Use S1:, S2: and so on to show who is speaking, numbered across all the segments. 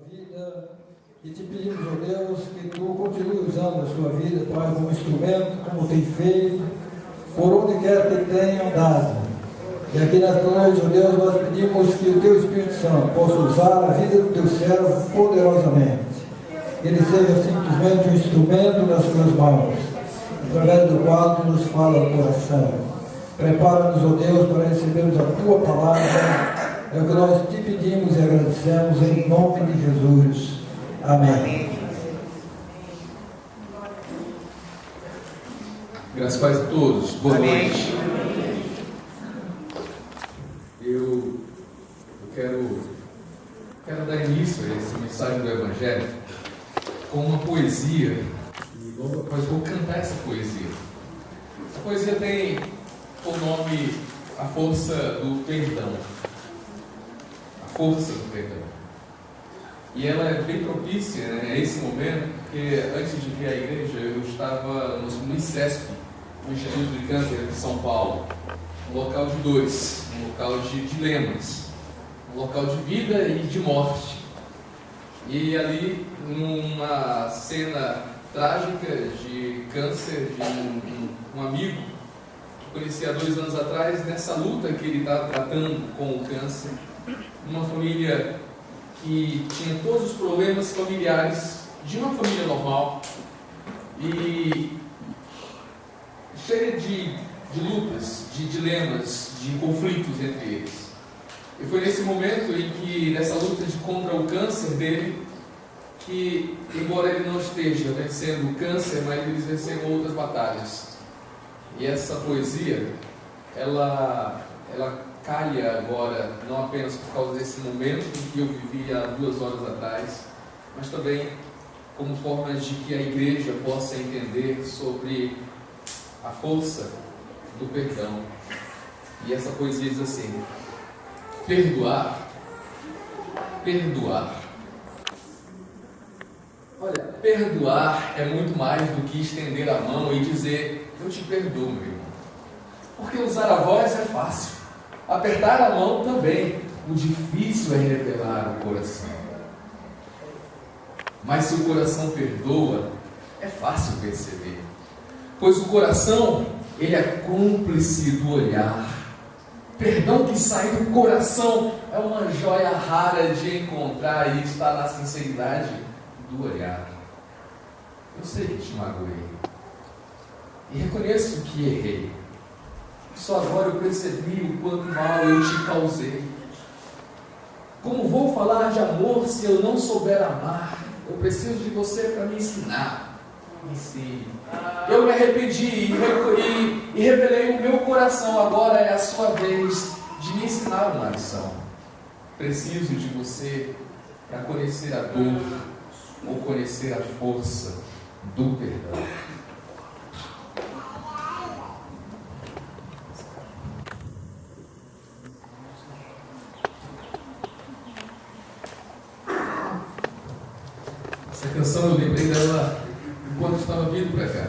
S1: vida e te pedimos, ó Deus, que tu continue usando a sua vida, Pai, como instrumento, como tem feito, por onde quer que tenha andado. E aqui nesta noite, ó Deus, nós pedimos que o teu Espírito Santo possa usar a vida do teu servo poderosamente. Que ele seja simplesmente um instrumento nas tuas mãos, através do qual tu nos fala o coração. Prepara-nos, ó Deus, para recebermos a tua palavra. É o que nós te pedimos e agradecemos em nome de Jesus. Amém.
S2: Graças a Deus a todos. Boa noite. Eu quero dar início a essa mensagem do Evangelho com uma poesia. E logo após vou cantar essa poesia. Essa poesia tem o nome A Força do Perdão. A Força do Perdão. E ela é bem propícia, né, a esse momento, porque antes de vir à igreja eu estava no ICESP, no Instituto de Câncer de São Paulo, um local de dores, um local de dilemas, um local de vida e de morte. E ali, numa cena trágica de câncer de um amigo que conheci há 2 anos atrás, nessa luta que ele está tratando com o câncer, uma família que tinha todos os problemas familiares de uma família normal e cheia de lutas, de dilemas, de conflitos entre eles. E foi nesse momento em que, nessa luta contra o câncer dele, que, embora ele não esteja vencendo o câncer, mas eles venceram outras batalhas. E essa poesia, ela calha agora, não apenas por causa desse momento em que eu vivi há 2 horas atrás, mas também como forma de que a igreja possa entender sobre a força do perdão. E essa poesia diz assim: perdoar. Olha, perdoar é muito mais do que estender a mão e dizer, eu te perdoo, meu irmão. Porque usar a voz é fácil. Apertar a mão também. O difícil é revelar o coração. Mas se o coração perdoa, é fácil perceber. Pois o coração, ele é cúmplice do olhar. Perdão que sai do coração é uma joia rara de encontrar e está na sinceridade do olhar. Eu sei que te magoei. E reconheço que errei. Só agora eu percebi o quanto mal eu te causei. Como vou falar de amor se eu não souber amar? Eu preciso de você para me ensinar. Me ensine. Eu me arrependi e revelei o meu coração. Agora é a sua vez de me ensinar uma lição. Preciso de você para conhecer a dor ou conhecer a força do perdão. Essa canção eu lembrei dela enquanto estava vindo para cá.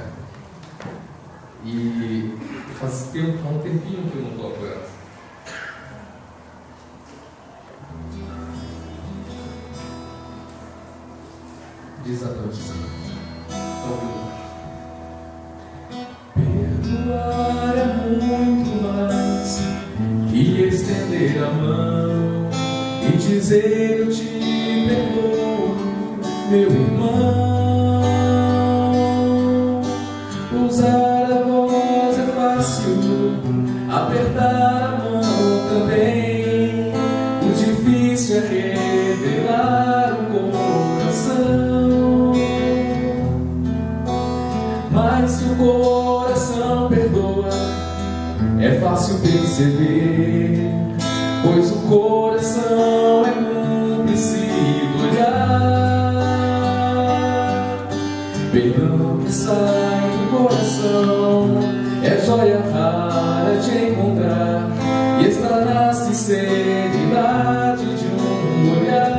S2: E faz um tempinho que eu não toco ela. Diz exatamente assim. Perdoar é muito mais que estender a mão e dizer eu te perdoo, meu irmão. Usar a voz é fácil, apertar a mão também. O difícil é revelar o coração. Mas se o coração perdoa, é fácil perceber, pois o coração é cúmplice do olhar. Perdão que sai do coração é joia rara de encontrar e está na sinceridade de um olhar.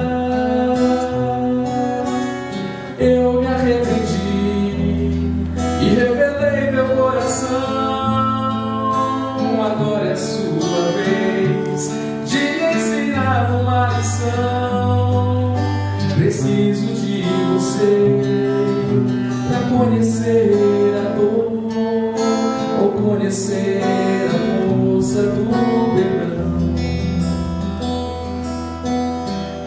S2: Eu me arrependi e revelei meu coração. Agora é sua vez de ensinar uma lição. conhecer a força do perdão.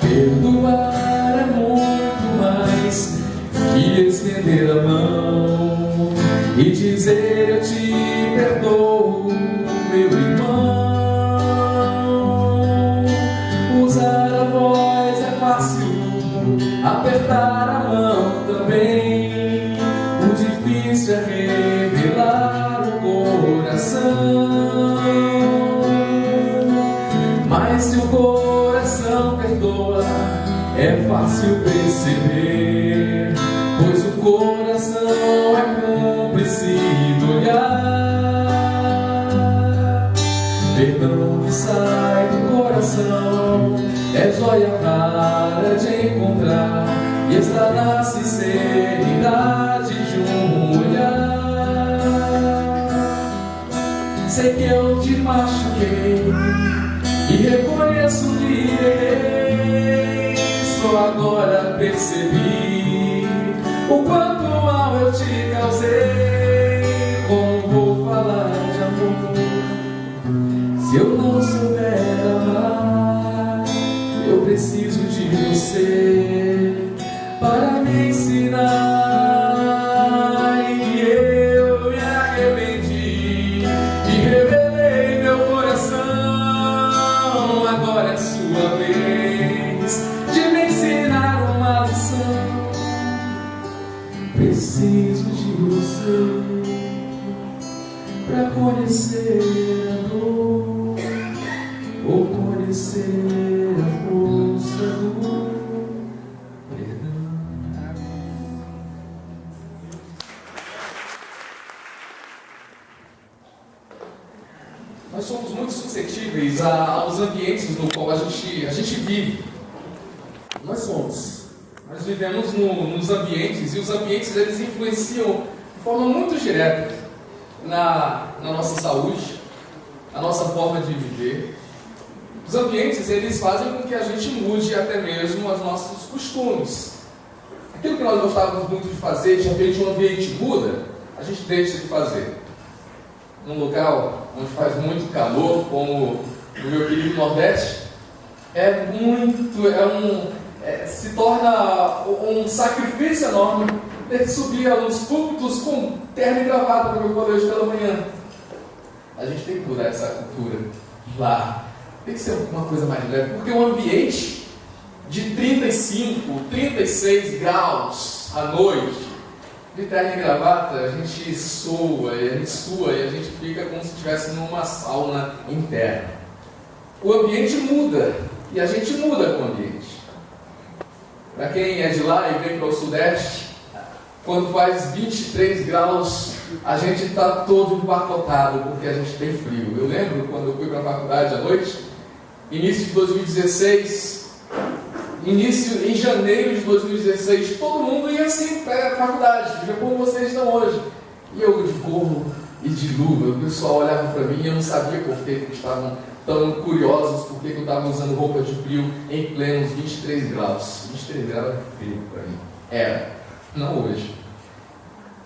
S2: Perdoar é muito mais que estender a mão e dizer eu te perdoo, meu irmão. Usar a voz é fácil, apertar a mão também. O difícil é revelar o coração. Mas se o coração perdoa, é fácil perceber, pois o coração é cúmplice do olhar. Perdão que sai do coração é joia rara de encontrar, e está na sinceridade de um olhar. Sei que eu te machuquei e reconheço que errei. Só agora percebi o quanto mal eu te causei. Como vou falar de amor se eu não souber amar? Eu preciso de você para me ensinar. E eu me arrependi e revelei meu coração. Agora é sua vez de me ensinar uma lição. Preciso de você para conhecer a dor, ou conhecer a força do perdão. Nós somos muito suscetíveis aos ambientes no qual a gente vive. Nós vivemos nos ambientes, e os ambientes eles influenciam de forma muito direta na nossa saúde, na nossa forma de viver. Os ambientes eles fazem com que a gente mude até mesmo os nossos costumes. Aquilo que nós gostávamos muito de fazer, de repente o ambiente muda, a gente deixa de fazer. Num local onde faz muito calor, como no meu querido Nordeste, se torna um sacrifício enorme ter que subir aos púlpitos com terno e gravata, como eu falei hoje pela manhã. A gente tem que mudar essa cultura lá. Tem que ser uma coisa mais leve, porque um ambiente de 35, 36 graus à noite, de terno e gravata, a gente sua e a gente fica como se estivesse numa sauna interna. O ambiente muda e a gente muda com o ambiente. Para quem é de lá e vem para o Sudeste, quando faz 23 graus, a gente está todo empacotado porque a gente tem frio. Eu lembro quando eu fui para a faculdade à noite, início de 2016, em janeiro de 2016, todo mundo ia assim para a faculdade, já como vocês estão hoje. E eu de gorro e de luva, o pessoal olhava para mim e eu não sabia por que eles estavam tão curiosos, por que eu estava usando roupa de frio em plenos 23 graus. 23 graus é frio para mim. Era, não hoje.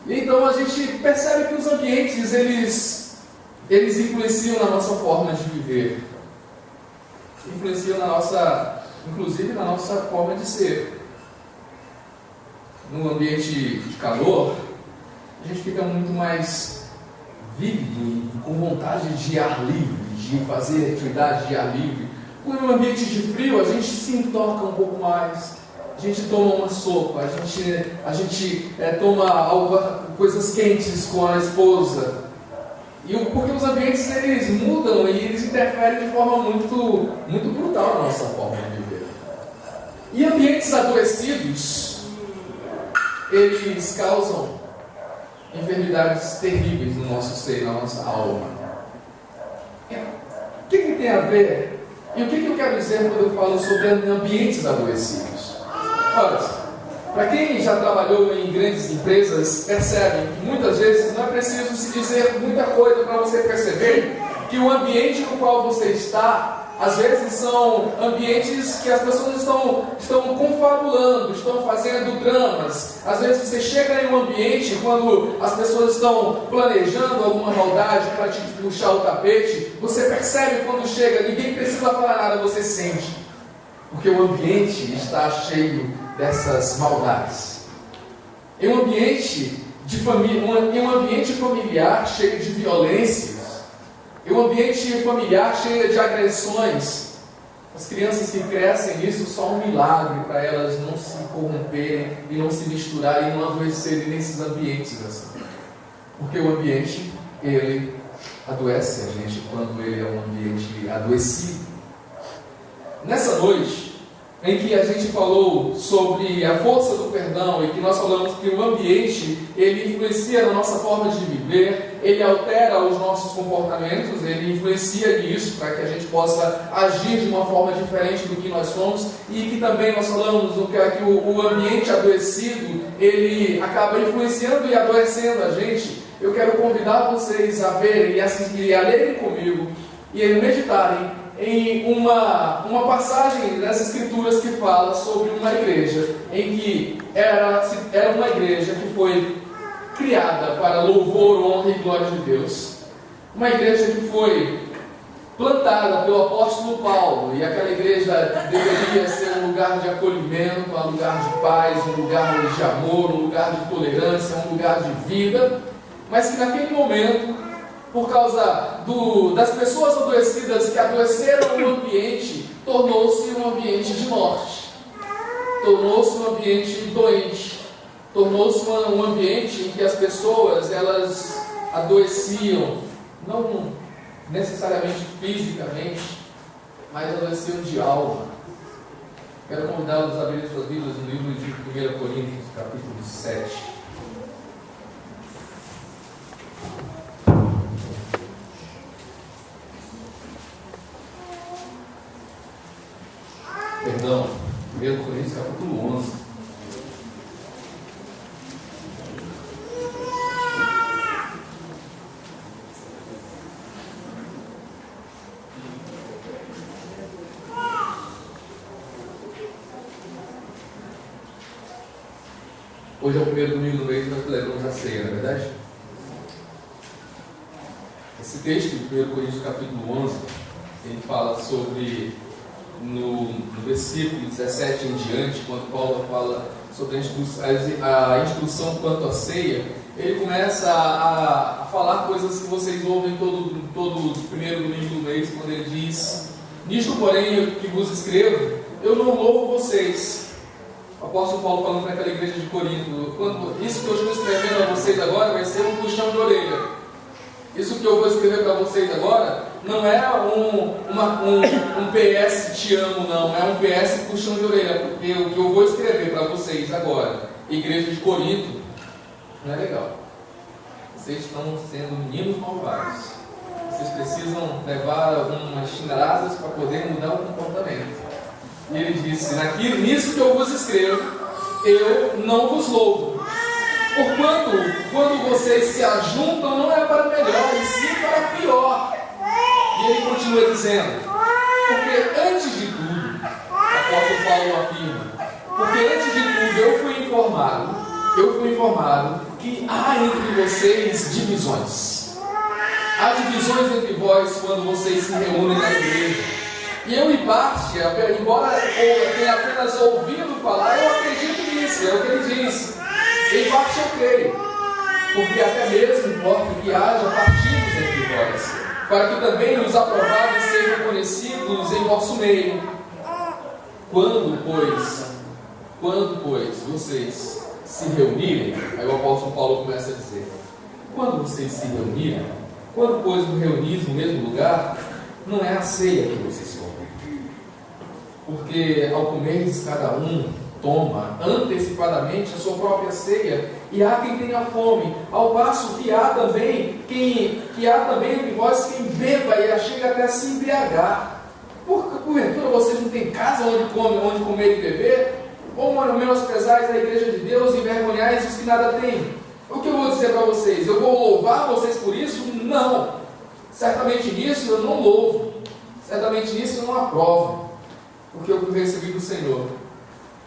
S2: Então a gente percebe que os ambientes, eles influenciam na nossa forma de viver. Influenciam inclusive na nossa forma de ser. No ambiente de calor, a gente fica muito mais vívido, com vontade de ar livre, de fazer atividade de ar livre. No ambiente de frio, a gente se intoca um pouco mais, a gente toma uma sopa, a gente toma coisas quentes com a esposa. Porque os ambientes eles mudam e eles interferem de forma muito, muito brutal na nossa forma de viver. E ambientes adoecidos, eles causam enfermidades terríveis no nosso ser, na nossa alma. O que tem a ver? E o que eu quero dizer quando eu falo sobre ambientes adoecidos? Olha, para quem já trabalhou em grandes empresas, percebe que muitas vezes não é preciso se dizer muita coisa para você perceber que o ambiente no qual você está Às vezes são ambientes que as pessoas estão confabulando, estão fazendo dramas. Às vezes você chega em um ambiente quando as pessoas estão planejando alguma maldade para te puxar o tapete, você percebe quando chega, ninguém precisa falar nada, você sente. Porque o ambiente está cheio dessas maldades. Em um ambiente de família, em um ambiente familiar cheio de violências, em um ambiente familiar cheio de agressões, as crianças que crescem nisso só um milagre para elas não se corromperem e não se misturarem e não adoecerem nesses ambientes assim. Porque o ambiente, ele adoece a gente quando ele é um ambiente adoecido. Nessa noite, em que a gente falou sobre a força do perdão e que nós falamos que o ambiente, ele influencia na nossa forma de viver, ele altera os nossos comportamentos, ele influencia nisso para que a gente possa agir de uma forma diferente do que nós somos, e que também nós falamos que o ambiente adoecido, ele acaba influenciando e adoecendo a gente. Eu quero convidar vocês a verem e assistirem, a lerem comigo e a meditarem em uma passagem das Escrituras que fala sobre uma igreja, em que era uma igreja que foi criada para louvor, honra e glória de Deus. Uma igreja que foi plantada pelo apóstolo Paulo, e aquela igreja deveria ser um lugar de acolhimento, um lugar de paz, um lugar de amor, um lugar de tolerância, um lugar de vida, mas que naquele momento, por causa das pessoas adoecidas que adoeceram o ambiente, tornou-se um ambiente de morte, tornou-se um ambiente doente, tornou-se um ambiente em que as pessoas, elas adoeciam, não necessariamente fisicamente, mas adoeciam de alma. Quero convidá-los a abrir suas Bíblias no livro de 1 Coríntios, capítulo 7. Perdão, 1 Coríntios capítulo 11. Hoje é o primeiro domingo do mês que nós celebramos a ceia, não é verdade? Esse texto, de 1 Coríntios capítulo 11, ele fala sobre, no versículo 17 em diante, quando Paulo fala sobre a instrução quanto à ceia, ele começa a falar coisas que vocês ouvem todo primeiro domingo do mês, quando ele diz: nisto, porém, que vos escrevo, eu não louvo vocês. O apóstolo Paulo falando para aquela igreja de Corinto: isso que eu estou escrevendo a vocês agora vai ser um puxão de orelha. Isso que eu vou escrever para vocês agora não é um PS te amo, não. É um PS puxão de orelha. Porque o que eu vou escrever para vocês agora, igreja de Corinto, não é legal. Vocês estão sendo meninos malvados. Vocês precisam levar algumas chineladas para poder mudar o comportamento. E ele disse: nisso que eu vos escrevo, eu não vos louvo. Porquanto, quando vocês se ajuntam, não é para melhor, e sim para pior. E ele continua dizendo: porque antes de tudo, o apóstolo Paulo afirma, porque antes de tudo eu fui informado que há entre vocês divisões. Há divisões entre vós quando vocês se reúnem na igreja. E eu, em parte, embora eu tenha apenas ouvido falar, eu acredito nisso, é o que ele diz. Em parte eu creio, porque até mesmo importa que haja partidos entre vós, para que também os aprovados sejam conhecidos em vosso meio. Quando, pois, vocês se reunirem, aí o apóstolo Paulo começa a dizer: quando vocês se reunirem, quando, pois, vos reunis no mesmo lugar, não é a ceia que vocês comem. Porque ao comerdes cada um toma antecipadamente a sua própria ceia, e há quem tenha fome, ao passo que há também entre vós quem beba e chega até a se embriagar. Porventura vocês não têm casa onde comer e beber? Ou menosprezais a igreja de Deus e envergonhais os que nada têm? O que eu vou dizer para vocês? Eu vou louvar vocês por isso? Não! Certamente nisso eu não louvo. Certamente isso eu não aprovo, porque eu recebi do Senhor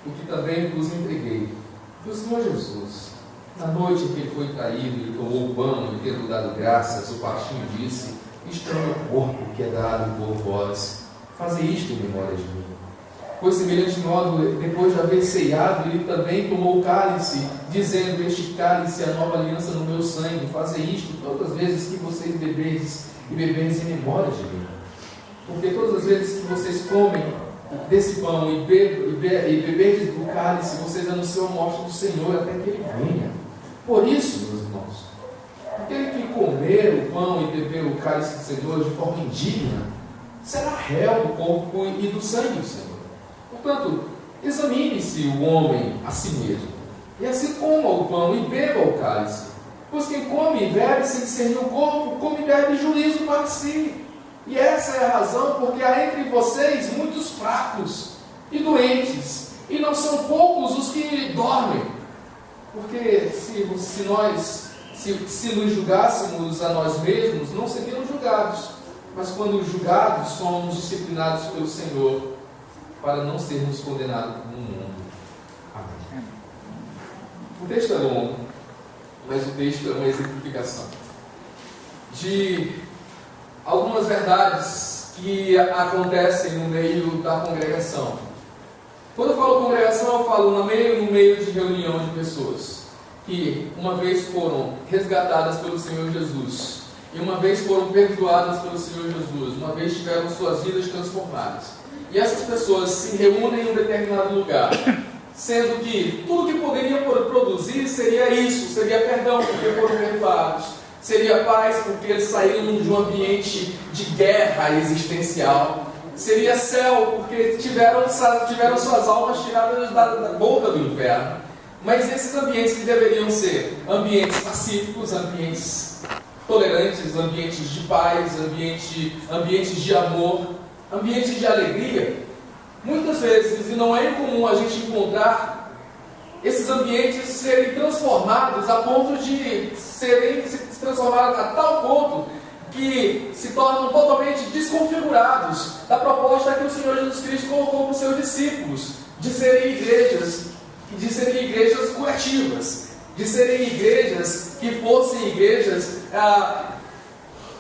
S2: o que também vos entreguei. Que o Senhor Jesus, na noite em que ele foi traído, ele tomou o pão e, tendo dado graças, o partinho disse: isto é o meu corpo que é dado por vós, fazei isto em memória de mim. Pois, semelhante modo, depois de haver ceado, ele também tomou o cálice, dizendo: este cálice é a nova aliança no meu sangue, fazei isto todas as vezes que vocês beberdes e beberdes em memória de mim. Porque todas as vezes que vocês comem desse pão e beberdes do cálice, vocês anunciam a morte do Senhor até que ele venha. Por isso, meus irmãos, aquele que comer o pão e beber o cálice do Senhor de forma indigna, será réu do corpo e do sangue do Senhor. Portanto, examine-se o homem a si mesmo, e assim coma o pão e beba o cálice. Pois quem come e bebe sem discernir o corpo, come e bebe juízo para si. E essa é a razão porque há entre vocês muitos fracos e doentes, e não são poucos os que dormem. Porque se nos julgássemos a nós mesmos, não seríamos julgados. Mas quando julgados, somos disciplinados pelo Senhor, para não sermos condenados no mundo. Amém. O texto é longo, mas o texto é uma exemplificação de algumas verdades que acontecem no meio da congregação. Quando eu falo congregação, eu falo no meio de reunião de pessoas que uma vez foram resgatadas pelo Senhor Jesus, e uma vez foram perdoadas pelo Senhor Jesus, uma vez tiveram suas vidas transformadas. E essas pessoas se reúnem em um determinado lugar, sendo que tudo que poderiam produzir seria isso, seria perdão porque foram perdoados, seria paz porque eles saíram de um ambiente de guerra existencial, seria céu porque tiveram suas almas tiradas da boca do inferno. Mas esses ambientes que deveriam ser ambientes pacíficos, ambientes tolerantes, ambientes de paz, ambientes de amor, ambientes de alegria, muitas vezes, e não é incomum a gente encontrar esses ambientes serem transformados a ponto de se transformados a tal ponto que se tornam totalmente desconfigurados da proposta que o Senhor Jesus Cristo colocou para os seus discípulos, de serem igrejas curativas, de serem igrejas que fossem igrejas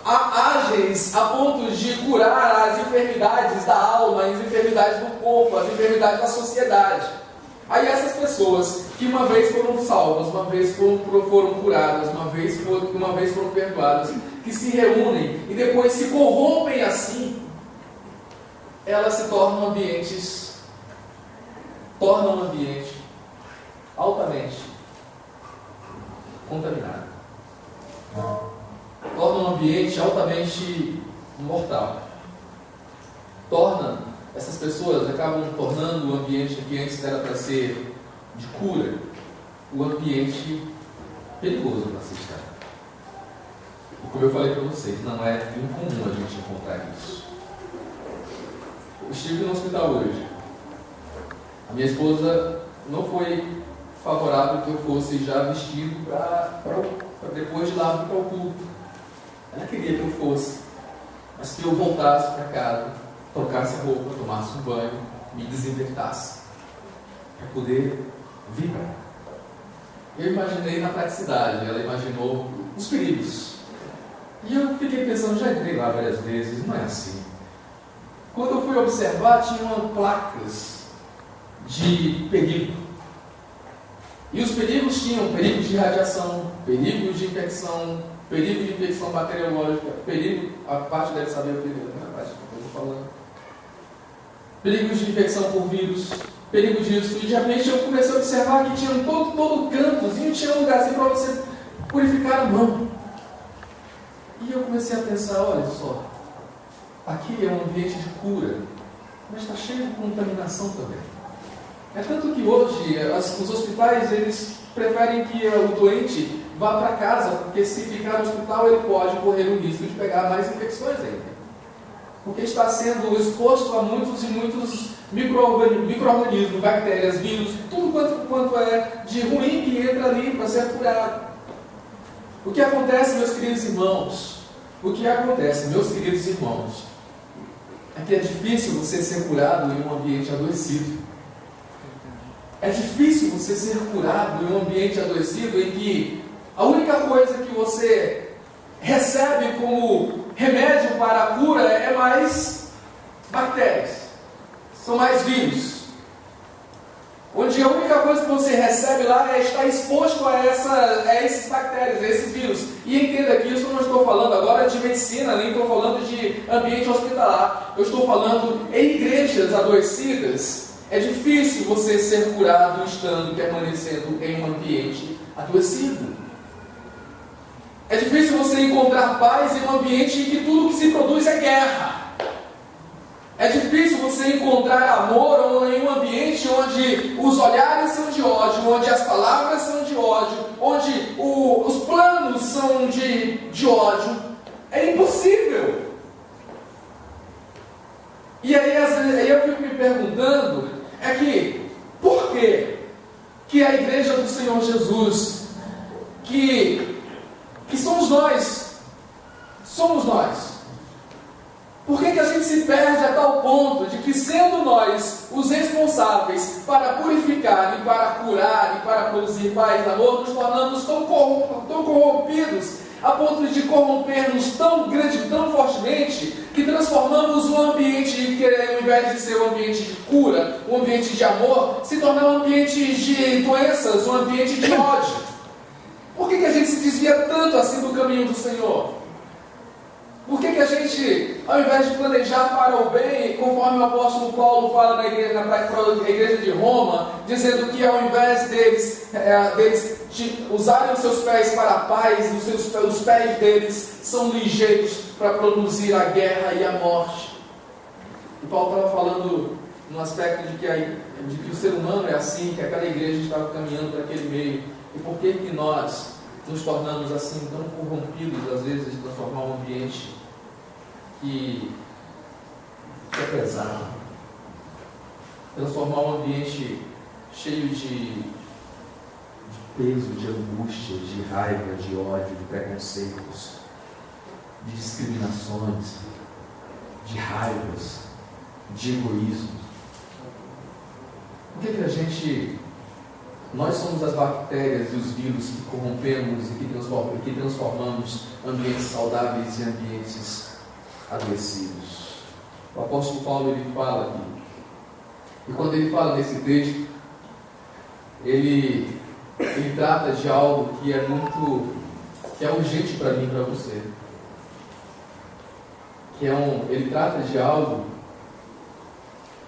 S2: ágeis a ponto de curar as enfermidades da alma, as enfermidades do corpo, as enfermidades da sociedade. Aí essas pessoas que uma vez foram salvas, uma vez foram curadas, uma vez foram perdoadas, que se reúnem e depois se corrompem assim, elas se tornam um ambiente altamente contaminado. Torna um ambiente altamente mortal. Essas pessoas acabam tornando o ambiente que antes era para ser de cura, o ambiente perigoso para se estar. E como eu falei para vocês, não é incomum a gente encontrar isso. Eu estive no hospital hoje. A minha esposa não foi favorável que eu fosse já vestido para depois de lá para o culto. Ela queria que eu fosse, mas que eu voltasse para casa, trocasse a roupa, tomasse um banho, me desinfetasse, para poder vir para cá. Eu imaginei na praticidade, ela imaginou os perigos. E eu fiquei pensando, já entrei lá várias vezes, não é assim. Quando eu fui observar, tinham placas de perigo. E os perigos tinham perigo de radiação, perigo de infecção bacteriológica, perigo, a parte deve saber o que a parte que eu estou falando. Perigos de infecção por vírus, perigo disso. E de repente eu comecei a observar que tinha todo cantozinho, tinha um lugarzinho para você purificar a mão. E eu comecei a pensar, olha só, aqui é um ambiente de cura, mas está cheio de contaminação também. É tanto que hoje os hospitais eles preferem que o doente vá para casa, porque se ficar no hospital ele pode correr o risco de pegar mais infecções ainda. Porque está sendo exposto a muitos e muitos micro-organismos, bactérias, vírus, tudo quanto é de ruim que entra ali para ser curado. O que acontece, meus queridos irmãos? é que é difícil você ser curado em um ambiente adoecido. É difícil você ser curado em um ambiente adoecido em que a única coisa que você recebe como remédio para a cura é mais bactérias, são mais vírus. Onde a única coisa que você recebe lá é estar exposto a esses bactérias, a esses vírus. E entenda que isso eu não estou falando agora de medicina, nem estou falando de ambiente hospitalar. Eu estou falando em igrejas adoecidas. É difícil você ser curado estando, permanecendo em um ambiente adoecido. É difícil você encontrar paz em um ambiente em que tudo que se produz é guerra. É difícil você encontrar amor em um ambiente onde os olhares são de ódio, onde as palavras são de ódio, onde os planos são de ódio. É impossível. E aí eu fico me perguntando, por que a igreja do Senhor Jesus, que somos nós, por que a gente se perde a tal ponto de que, sendo nós os responsáveis para purificar e para curar e para produzir paz e amor, nos tornamos tão corrompidos a ponto de corromper-nos tão grande, tão fortemente, que transformamos o ambiente que, ao invés de ser um ambiente de cura, um ambiente de amor, se tornar um ambiente de doenças, um ambiente de ódio? Por que a gente se desvia tanto assim do caminho do Senhor? Por que a gente, ao invés de planejar para o bem, conforme o apóstolo Paulo fala na igreja de Roma, dizendo que ao invés deles usarem os seus pés para a paz, os pés deles são ligeiros para produzir a guerra e a morte. E Paulo estava falando no aspecto de que o ser humano é assim, que aquela igreja estava caminhando para aquele meio. E por que nós nos tornamos assim, tão corrompidos, às vezes, de transformar um ambiente que é pesado, transformar um ambiente cheio de peso, de angústia, de raiva, de ódio, de preconceitos, de discriminações, de raivas, de egoísmo? Por que nós somos as bactérias e os vírus que corrompemos e que transformamos ambientes saudáveis em ambientes adoecidos? O apóstolo Paulo, ele fala aqui, e quando ele fala nesse texto, ele trata de algo que é urgente para mim e para você. Ele trata de algo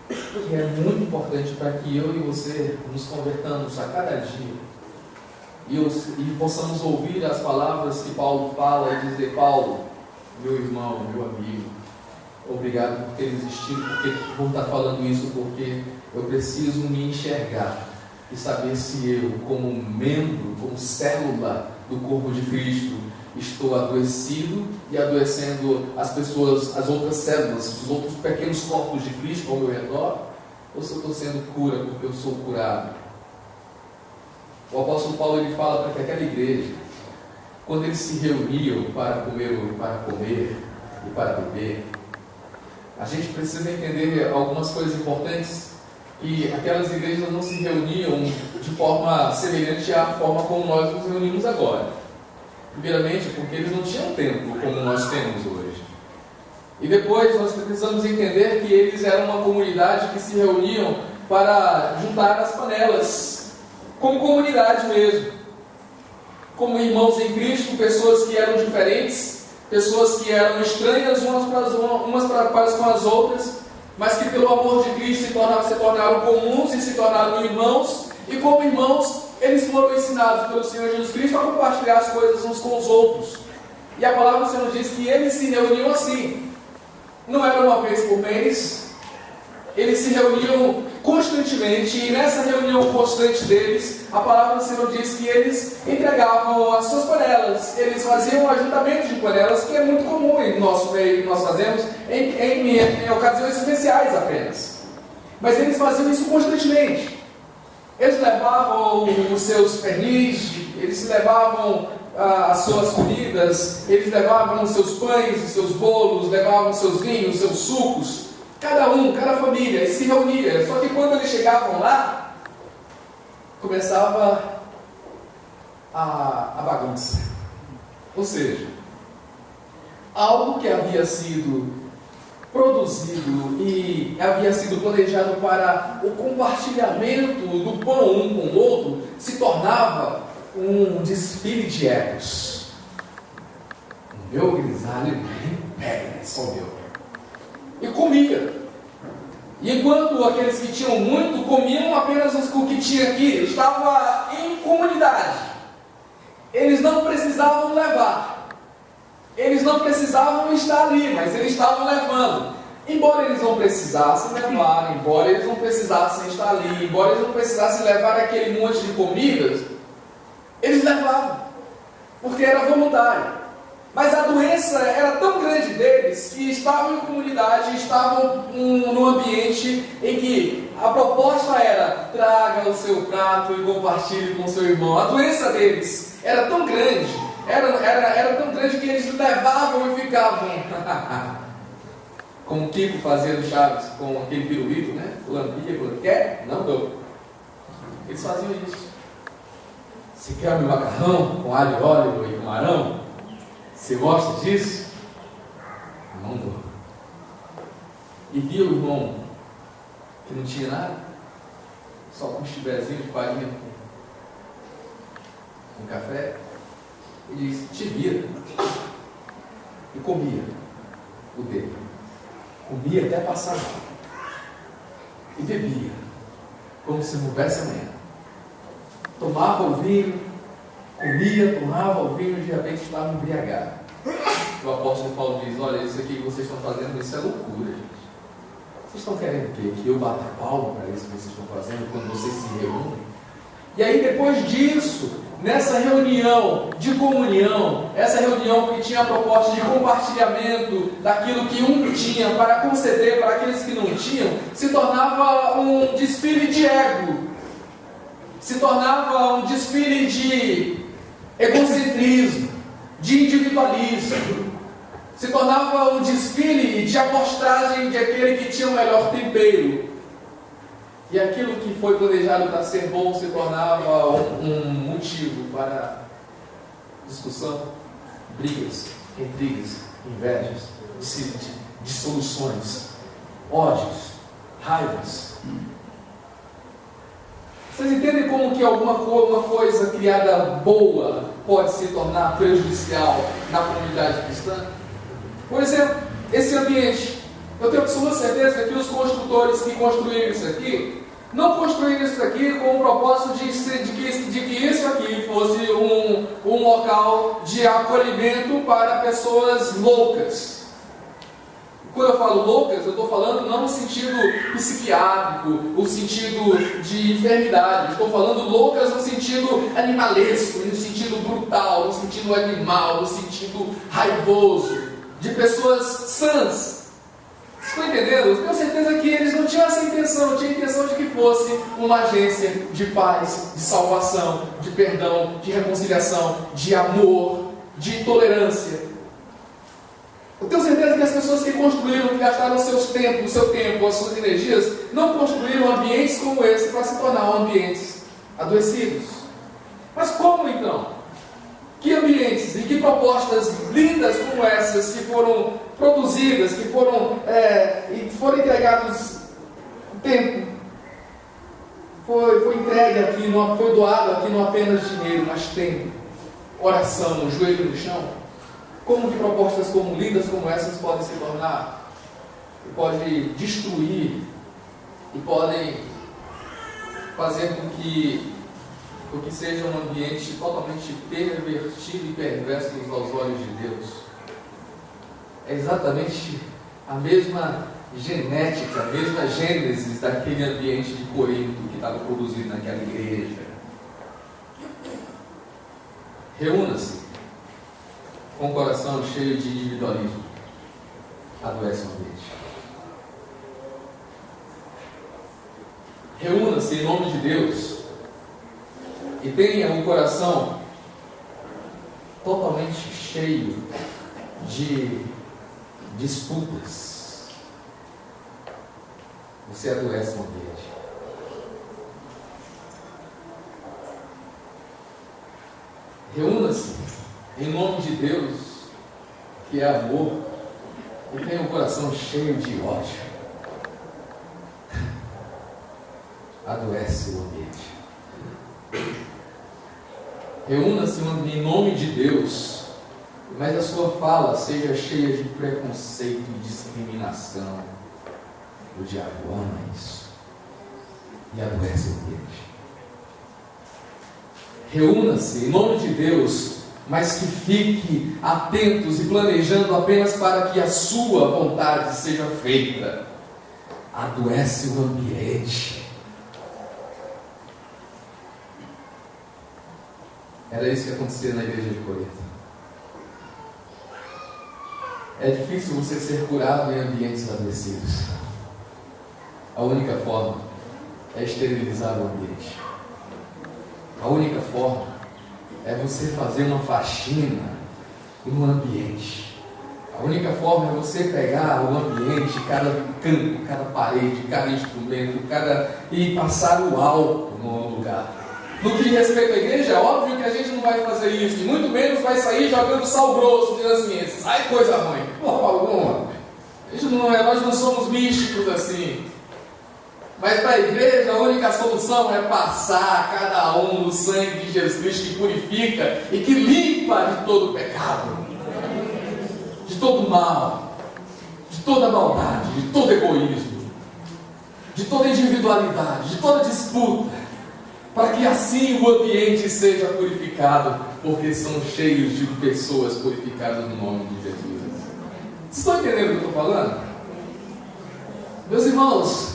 S2: que é muito importante para que eu e você nos convertamos a cada dia e possamos ouvir as palavras que Paulo fala e dizer: Paulo, meu irmão, meu amigo, obrigado por ter existido, por estar falando isso, porque eu preciso me enxergar e saber se eu, como membro, como célula do corpo de Cristo, estou adoecido e adoecendo as pessoas, as outras células, os outros pequenos corpos de Cristo ao meu redor, ou se eu estou sendo cura porque eu sou curado. O apóstolo Paulo, ele fala para que aquela igreja, quando eles se reuniam para comer e para beber, a gente precisa entender algumas coisas importantes, que aquelas igrejas não se reuniam de forma semelhante à forma como nós nos reunimos agora. Primeiramente, porque eles não tinham templo como nós temos hoje. E depois nós precisamos entender que eles eram uma comunidade que se reuniam para juntar as panelas, como comunidade mesmo, como irmãos em Cristo, pessoas que eram diferentes, pessoas que eram estranhas umas para com as outras, mas que pelo amor de Cristo se tornaram comuns e se tornaram irmãos, e como irmãos eles foram ensinados pelo Senhor Jesus Cristo a compartilhar as coisas uns com os outros. E a palavra do Senhor diz que eles se reuniam assim. Não era uma vez por mês. Eles se reuniam constantemente. E nessa reunião constante deles, a palavra do Senhor diz que eles entregavam as suas panelas. Eles faziam um ajuntamento de panelas, que é muito comum em nosso meio, que nós fazemos em ocasiões especiais apenas. Mas eles faziam isso constantemente. Eles levavam os seus pernis, eles levavam as suas comidas, eles levavam os seus pães, os seus bolos, levavam os seus vinhos, os seus sucos, Cada família, e se reunia. Só que quando eles chegavam lá, começava a bagunça. Ou seja, algo que havia sido produzido e havia sido planejado para o compartilhamento do pão um com o outro, se tornava um desfile de egos. O meu grisalho nem pega, é só meu. E comia. E enquanto aqueles que tinham muito comiam apenas o que tinha aqui, estava em comunidade. Eles não precisavam levar. Eles não precisavam estar ali, mas eles estavam levando. Embora eles não precisassem levar, embora eles não precisassem estar ali, embora eles não precisassem levar aquele monte de comidas, eles levavam, porque era voluntário. Mas a doença era tão grande deles que estavam em comunidade, estavam num ambiente em que a proposta era: traga o seu prato e compartilhe com o seu irmão. A doença deles era tão grande, era tão grande que eles levavam e ficavam. Como o Kiko fazia do Chaves com aquele pirulito, né? Lambia, quer? Não dou. Eles faziam isso. Você quer meu macarrão com alho, óleo e camarão? Você gosta disso? Não dou. E via o irmão que não tinha nada, só com um chibezinho de farinha com café, e disse: te vira. E comia o dele. Comia até passar mal. E bebia, como se não houvesse amanhã. Tomava o vinho, comia, tomava o vinho e de repente estava embriagado. O apóstolo Paulo diz: olha, isso aqui que vocês estão fazendo, isso é loucura, gente. Vocês estão querendo o quê? Que eu bata palma para isso que vocês estão fazendo quando vocês se reúnem? E aí depois disso, nessa reunião de comunhão, essa reunião que tinha a proposta de compartilhamento daquilo que um tinha para conceder para aqueles que não tinham, se tornava um desfile de ego, se tornava um desfile de egocentrismo, de individualismo, se tornava um desfile de amostragem de aquele que tinha o melhor tempero. E aquilo que foi planejado para ser bom se tornava um motivo para discussão, brigas, intrigas, invejas, dissoluções, ódios, raivas. Vocês entendem como que alguma coisa criada boa pode se tornar prejudicial na comunidade cristã? Por exemplo, esse ambiente. Eu tenho absoluta certeza que os construtores que construíram isso aqui não construíram isso aqui com o propósito de que isso aqui fosse um local de acolhimento para pessoas loucas. Quando eu falo loucas, eu estou falando não no sentido psiquiátrico, no sentido de enfermidade. Estou falando loucas no sentido animalesco, no sentido brutal, no sentido animal, no sentido raivoso, de pessoas sãs. Estão entendendo? Eu tenho certeza que eles não tinham essa intenção, não tinham a intenção de que fosse uma agência de paz, de salvação, de perdão, de reconciliação, de amor, de tolerância. Eu tenho certeza que as pessoas que construíram, que gastaram o seu tempo, as suas energias, não construíram ambientes como esse para se tornar ambientes adoecidos. Mas como então? Que ambientes e que propostas lindas como essas que foram produzidas, que foram entregados tempo, foi entregue aqui, não foi doado aqui não apenas dinheiro, mas tempo, oração, joelho no chão. Como que propostas como lindas como essas podem se tornar, e podem destruir, e podem fazer com que seja um ambiente totalmente pervertido e perverso aos olhos de Deus? É exatamente a mesma genética, a mesma gênese daquele ambiente de Corinto que estava produzido naquela igreja. Reúna-se com o coração cheio de individualismo, adoece o ambiente. Reúna-se em nome de Deus e tenha um coração totalmente cheio de disputas, você adoece o ambiente. Reúna-se em nome de Deus, que é amor, e tem um coração cheio de ódio. Adoece o ambiente. Reúna-se em nome de Deus, mas a sua fala seja cheia de preconceito e discriminação. O diabo ama isso e adoece o ambiente. Reúna-se em nome de Deus, mas que fique atentos e planejando apenas para que a sua vontade seja feita. Adoece o ambiente. Era isso que acontecia na igreja de Corinto. É difícil você ser curado em ambientes adoecidos. A única forma é esterilizar o ambiente. A única forma é você fazer uma faxina no ambiente. A única forma é você pegar o ambiente, cada canto, cada parede, cada instrumento, e passar o álcool no lugar. No que diz respeito à igreja, é óbvio que a gente não vai fazer isso, e muito menos vai sair jogando sal grosso, dizendo assim, sai coisa ruim. Porra alguma. Nós não somos místicos assim. Mas para a igreja, a única solução é passar cada um no sangue de Jesus Cristo, que purifica e que limpa de todo pecado, de todo mal, de toda maldade, de todo egoísmo, de toda individualidade, de toda disputa, para que assim o ambiente seja purificado, porque são cheios de pessoas purificadas no nome de Jesus. Vocês estão entendendo o que eu estou falando? Meus irmãos,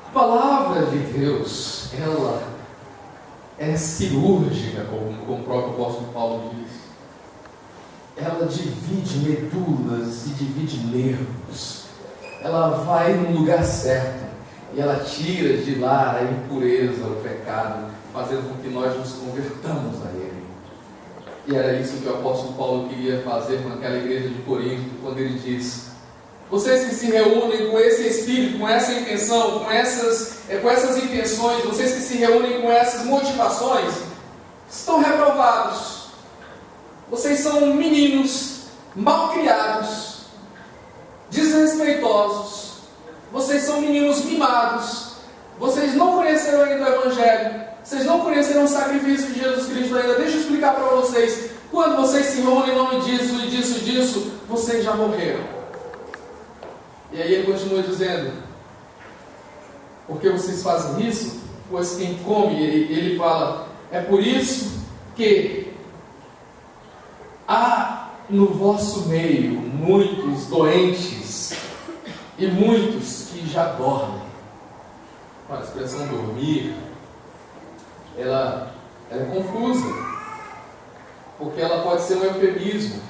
S2: a palavra de Deus, ela é cirúrgica, como o próprio apóstolo Paulo diz. Ela divide medulas e divide nervos. Ela vai no lugar certo e ela tira de lá a impureza, o pecado, fazendo com que nós nos convertamos a Ele. E era isso que o apóstolo Paulo queria fazer com aquela igreja de Corinto, quando ele diz: vocês que se reúnem com esse espírito, com essa intenção, com essas intenções, vocês que se reúnem com essas motivações, estão reprovados. Vocês são meninos mal criados, desrespeitosos. Vocês são meninos mimados. Vocês não conheceram ainda o Evangelho. Vocês não conheceram o sacrifício de Jesus Cristo ainda. Deixa eu explicar para vocês. Quando vocês se reúnem em nome disso e disso, vocês já morreram. E aí ele continua dizendo: porque vocês fazem isso? Pois quem come, ele fala, é por isso que há no vosso meio muitos doentes e muitos que já dormem. A expressão dormir, ela é confusa, porque ela pode ser um eufemismo,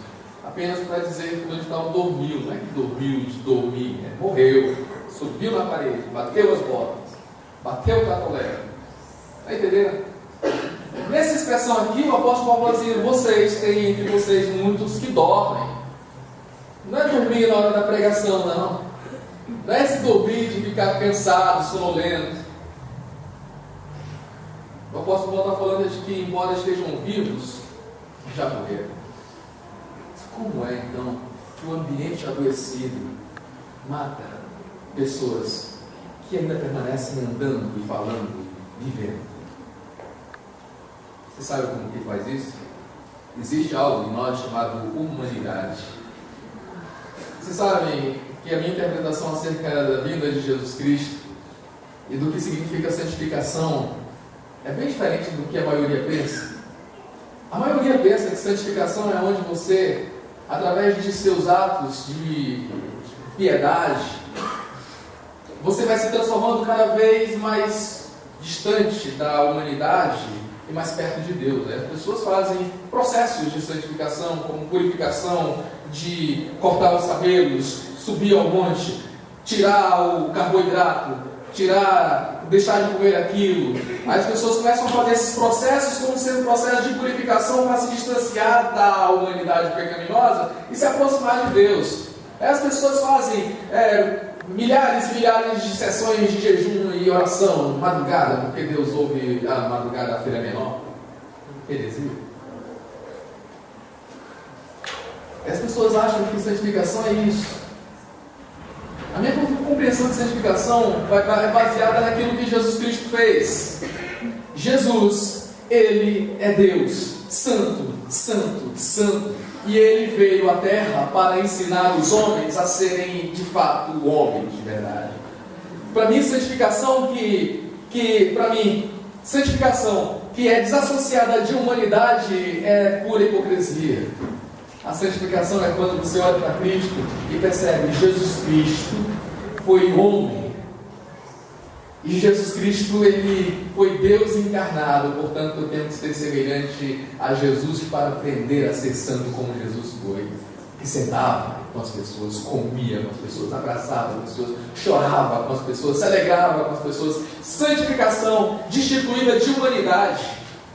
S2: apenas para dizer que o fulano de tal dormiu. Não é que dormiu de dormir, morreu, subiu na parede, bateu as botas, bateu o catolé. Está entendendo? Nessa expressão aqui, o apóstolo Paulo fala assim: vocês têm entre vocês muitos que dormem. Não é dormir na hora da pregação, não. Não é se dormir de ficar cansado, sonolento. O apóstolo Paulo está falando de que, embora estejam vivos, já morreram. Como é então que o ambiente adoecido mata pessoas que ainda permanecem andando e falando, vivendo? Você sabe como que faz isso? Existe algo em nós chamado humanidade. Vocês sabem que a minha interpretação acerca da vinda de Jesus Cristo e do que significa santificação é bem diferente do que a maioria pensa. A maioria pensa que santificação é onde você, através de seus atos de piedade, você vai se transformando cada vez mais distante da humanidade e mais perto de Deus. As pessoas fazem processos de santificação, como purificação, de cortar os cabelos, subir ao monte, tirar o carboidrato, deixar de comer aquilo. Aí as pessoas começam a fazer esses processos como sendo processos de purificação para se distanciar da humanidade pecaminosa e se aproximar de Deus. Aí as pessoas fazem milhares e milhares de sessões de jejum e oração, madrugada, porque Deus ouve a madrugada da feira menor. Heresia. E as pessoas acham que santificação é isso. A minha compreensão de santificação é baseada naquilo que Jesus Cristo fez. Jesus, Ele é Deus, santo, santo, santo. E Ele veio à terra para ensinar os homens a serem de fato homens de verdade. Para mim, santificação santificação que é desassociada de humanidade é pura hipocrisia. A santificação é quando você olha para Cristo e percebe: Jesus Cristo foi homem. E Jesus Cristo, Ele foi Deus encarnado. Portanto, eu tenho que ser semelhante a Jesus para aprender a ser santo como Jesus foi. Que sentava com as pessoas, comia com as pessoas, abraçava as pessoas, chorava com as pessoas, se alegrava com as pessoas. Santificação destituída de humanidade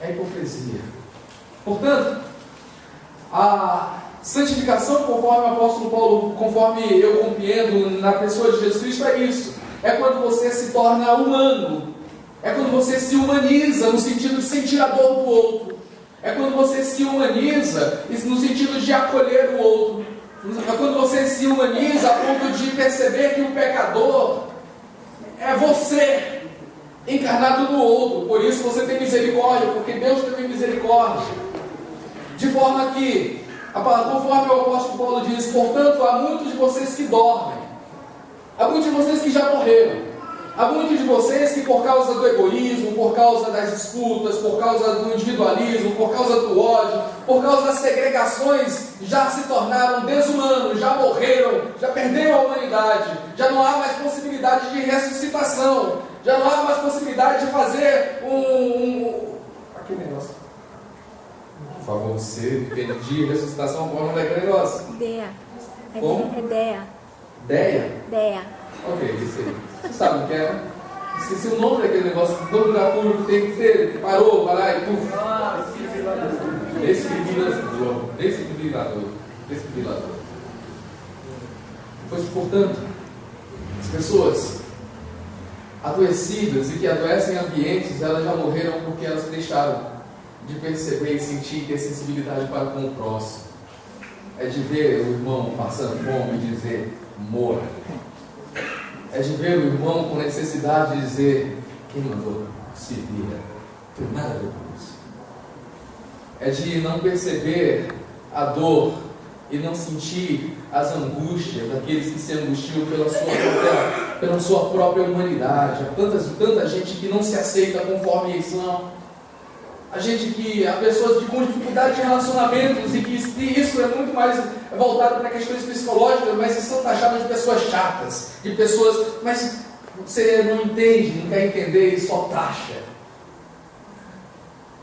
S2: é hipocrisia. Portanto, a santificação, conforme o apóstolo Paulo, conforme eu compreendo na pessoa de Jesus Cristo, é isso. É quando você se torna humano. É quando você se humaniza no sentido de sentir a dor do outro. É quando você se humaniza no sentido de acolher o outro. É quando você se humaniza a ponto de perceber que o pecador é você, encarnado no outro. Por isso você tem misericórdia, porque Deus teve misericórdia. De forma que, conforme o apóstolo Paulo diz: portanto, há muitos de vocês que dormem, há muitos de vocês que já morreram, há muitos de vocês que, por causa do egoísmo, por causa das disputas, por causa do individualismo, por causa do ódio, por causa das segregações, já se tornaram desumanos, já morreram, já perderam a humanidade, já não há mais possibilidade de ressuscitação, já não há mais possibilidade de fazer aquele negócio. Por favor, você entendi ressuscitação por uma decrerosa.
S3: Dea.
S2: Como?
S3: É Dea.
S2: Deia?
S3: Dea.
S2: Ok, isso aí. Você sabe o que é? Esqueci o nome daquele negócio, todo lugar público tem que ter, parou, vai lá e puf. Desfibrilador. Pois, portanto, as pessoas adoecidas e que adoecem em ambientes, elas já morreram porque elas deixaram de perceber e sentir e ter sensibilidade para com o próximo. É de ver o irmão passando fome e dizer: morra. É de ver o irmão com necessidade de dizer: quem mandou? Se vira. Não tem nada a ver com isso. É de não perceber a dor e não sentir as angústias daqueles que se angustiam pela sua própria humanidade. Há tanta gente que não se aceita conforme eles são. Há pessoas com dificuldade de relacionamentos e que isso é muito mais voltado para questões psicológicas, mas são taxadas de pessoas chatas, de pessoas, mas você não entende, não quer entender e só taxa.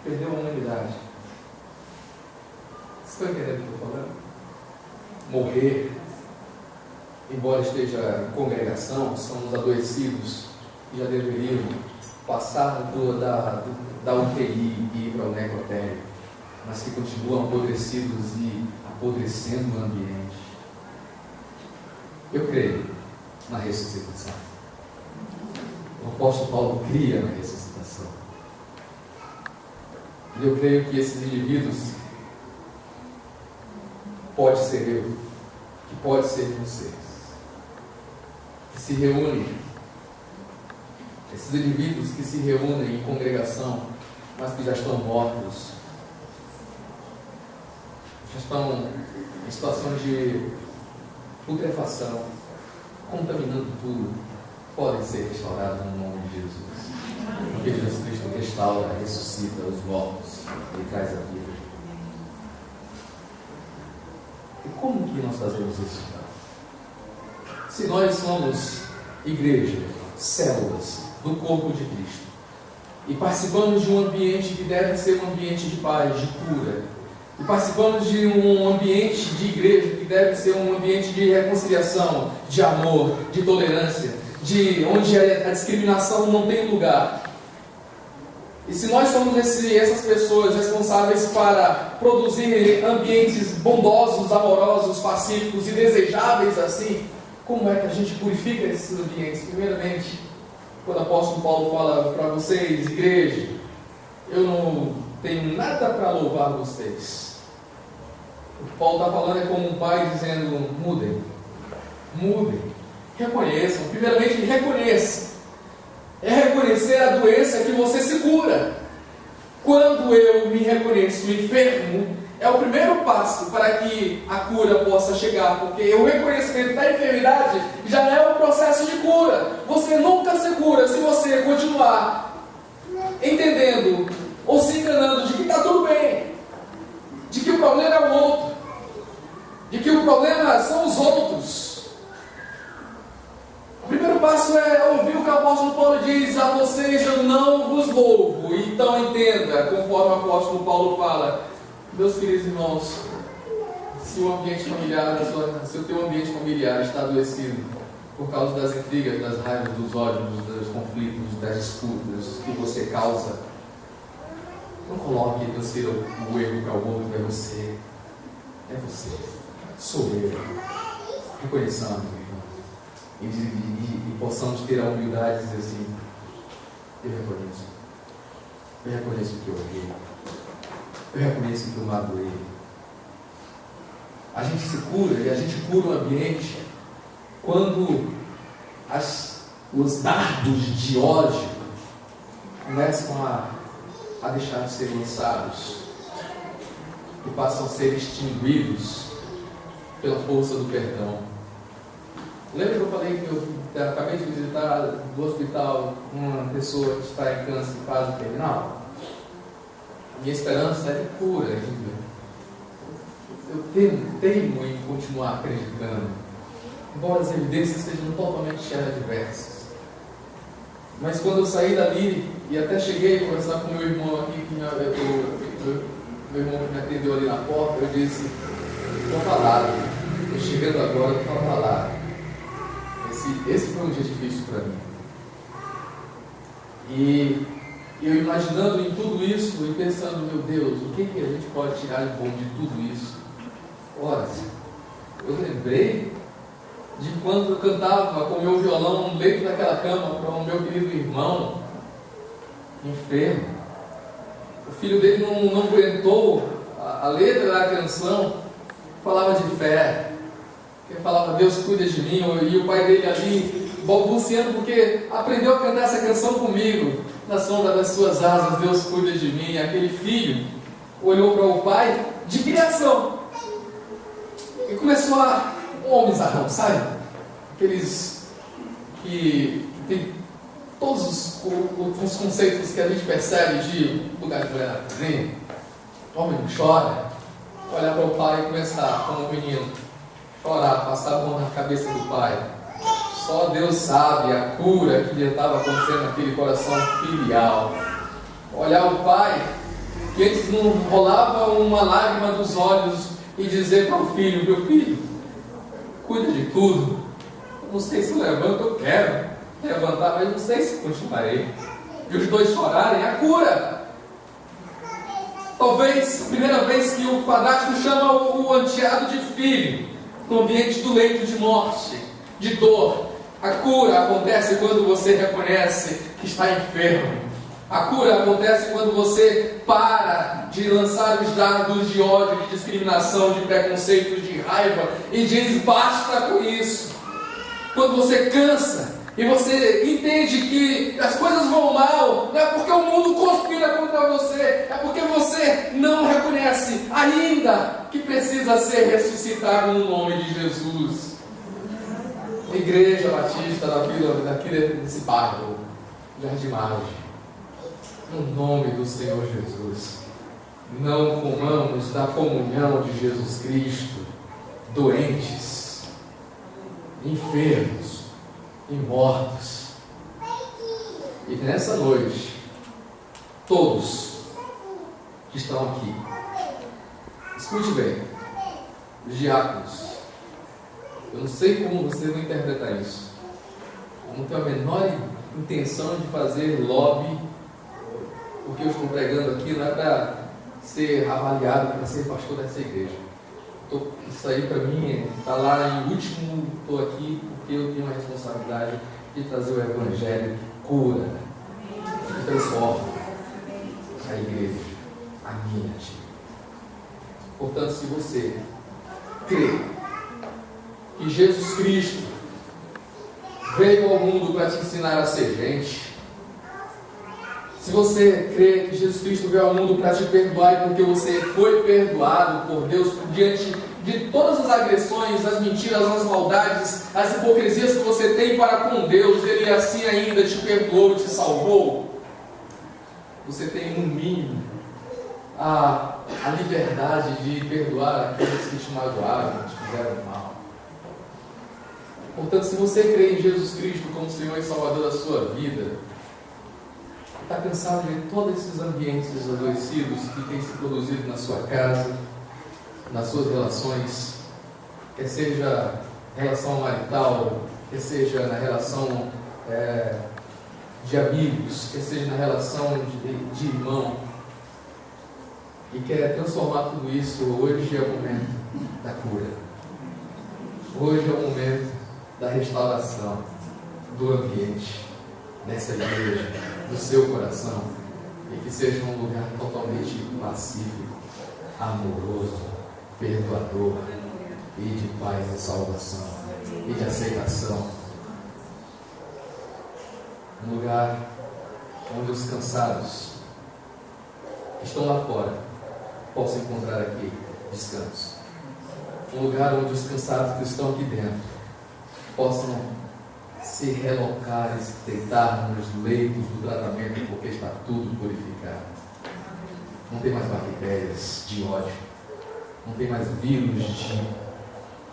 S2: Perdeu a humanidade. Vocês estão entendendo o que eu estou falando? Morrer, embora esteja em congregação, são os adoecidos que já deveriam passar da UTI e ir para o necrotério, mas que continuam apodrecidos e apodrecendo o ambiente. Eu creio na ressuscitação. O apóstolo Paulo cria na ressuscitação. E eu creio que esses indivíduos, pode ser eu, que pode ser você, que se reúnem, esses indivíduos que se reúnem em congregação, mas que já estão mortos, já estão em situação de putrefação, contaminando tudo, podem ser restaurados no nome de Jesus. Porque Jesus Cristo restaura, ressuscita os mortos e traz a vida. E como que nós fazemos isso? Se nós somos igreja, células do corpo de Cristo, e participamos de um ambiente que deve ser um ambiente de paz, de cura, e participamos de um ambiente de igreja que deve ser um ambiente de reconciliação, de amor, de tolerância, onde a discriminação não tem lugar. E se nós somos essas pessoas responsáveis para produzir ambientes bondosos, amorosos, pacíficos e desejáveis assim, Como é que a gente purifica esses ambientes? Primeiramente, quando o apóstolo Paulo fala para vocês, igreja, eu não tenho nada para louvar vocês. O que Paulo está falando é como um pai dizendo, mudem, reconheçam. Primeiramente, reconheça. É reconhecer a doença que você se cura. Quando eu me reconheço enfermo, é o primeiro passo para que a cura possa chegar, porque o reconhecimento da enfermidade já é o processo de cura. Você nunca se cura se você continuar entendendo ou se enganando de que está tudo bem, de que o problema é o outro, de que o problema são os outros. O primeiro passo é ouvir o que o apóstolo Paulo diz: a vocês eu não vos louvo. Então entenda, conforme o apóstolo Paulo fala, meus queridos irmãos, se o ambiente familiar, se o teu ambiente familiar está adoecido por causa das intrigas, das raivas, dos ódios, dos conflitos, das disputas que você causa, não coloque o erro para o outro, é você. É você. Sou eu. Reconheçamos, irmão. E possamos ter a humildade de dizer assim: eu reconheço. Eu reconheço que eu errei. Eu reconheço que eu magoei. A gente se cura e a gente cura o ambiente quando os dardos de ódio começam a deixar de ser lançados e passam a ser extinguidos pela força do perdão. Lembra que eu falei que eu acabei de visitar do hospital uma pessoa que está em câncer em fase terminal? Minha esperança é de cura ainda. Eu teimo em continuar acreditando, embora as evidências sejam totalmente adversas. Mas quando eu saí dali e até cheguei a conversar com meu irmão aqui, meu irmão que me atendeu ali na porta, eu disse: estou falado, estou chegando agora, estou falado. Esse foi um dia difícil para mim. E eu imaginando em tudo isso e pensando, meu Deus, o que a gente pode tirar de bom de tudo isso? Ora, eu lembrei de quando eu cantava com o meu violão no leito daquela cama para o meu querido irmão enfermo. O filho dele não aguentou a letra da canção, falava de fé. Ele falava: Deus cuida de mim, e o pai dele ali balbuciando, porque aprendeu a cantar essa canção comigo. Na sombra das suas asas, Deus cuida de mim. E aquele filho olhou para o pai de criação e começou um homenzarrão, sabe? Aqueles que tem todos os conceitos que a gente percebe de lugar de mulher na cozinha. Homem não chora. Olhar para o pai e começar, como um menino, chorar, passar a mão na cabeça do pai. Só Deus sabe a cura que estava acontecendo naquele coração filial. Olhar o pai, que antes não rolava uma lágrima dos olhos, e dizer para o filho: meu filho, cuida de tudo. Eu não sei se levanto, eu quero levantar, mas não sei se continuarei. E os dois chorarem, a cura. Talvez a primeira vez que o padrasto chama o enteado de filho, no ambiente do leito de morte, de dor. A cura acontece quando você reconhece que está enfermo. A cura acontece quando você para de lançar os dardos de ódio, de discriminação, de preconceito, de raiva, e diz: basta com isso. Quando você cansa e você entende que as coisas vão mal, não é porque o mundo conspira contra você, é porque você não reconhece ainda que precisa ser ressuscitado no nome de Jesus. Igreja Batista da Vila, daqui desse bairro, Jardim Margem, no nome do Senhor Jesus, não comamos da comunhão de Jesus Cristo, doentes, enfermos e mortos. E nessa noite, todos que estão aqui, escute bem, os diáconos, eu não sei como você vai interpretar isso. Eu não tenho a menor intenção de fazer lobby, porque eu estou pregando aqui não é para ser avaliado, para ser pastor dessa igreja. Isso aí para mim está lá em último, estou aqui porque eu tenho a responsabilidade de trazer o Evangelho que cura, que transforma a igreja, a minha igreja. Portanto, se você crê que Jesus Cristo veio ao mundo para te ensinar a ser gente, se você crê que Jesus Cristo veio ao mundo para te perdoar porque você foi perdoado por Deus diante de todas as agressões, as mentiras, as maldades, as hipocrisias que você tem para com Deus, Ele assim ainda te perdoou e te salvou, você tem no mínimo a liberdade de perdoar aqueles que te magoaram, que te fizeram mal. Portanto, se você crê em Jesus Cristo como Senhor e Salvador da sua vida, está cansado de todos esses ambientes adoecidos que têm se produzido na sua casa, nas suas relações, quer seja relação marital, quer seja na relação de amigos, quer seja na relação de irmão, e quer transformar tudo isso, hoje é o momento da cura. Hoje é o momento da restauração do ambiente, dessa igreja, do seu coração, e que seja um lugar totalmente pacífico, amoroso, perdoador e de paz e salvação e de aceitação. Um lugar onde os cansados que estão lá fora possam encontrar aqui descanso. Um lugar onde os cansados que estão aqui dentro possam se relocar e se deitar nos leitos do tratamento, porque está tudo purificado. Não tem mais bactérias de ódio, não tem mais vírus de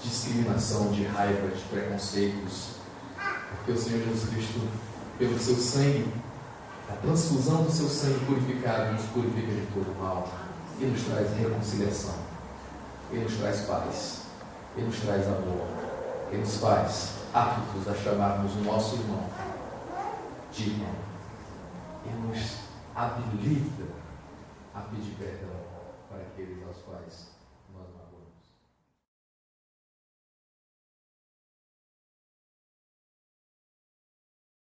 S2: discriminação, de raiva, de preconceitos, porque o Senhor Jesus Cristo, pelo seu sangue, a transfusão do seu sangue purificado, nos purifica de todo mal e nos traz reconciliação, e nos traz paz, e nos traz amor, e nos faz aptos a chamarmos o nosso irmão de irmão, e nos habilita a pedir perdão para aquele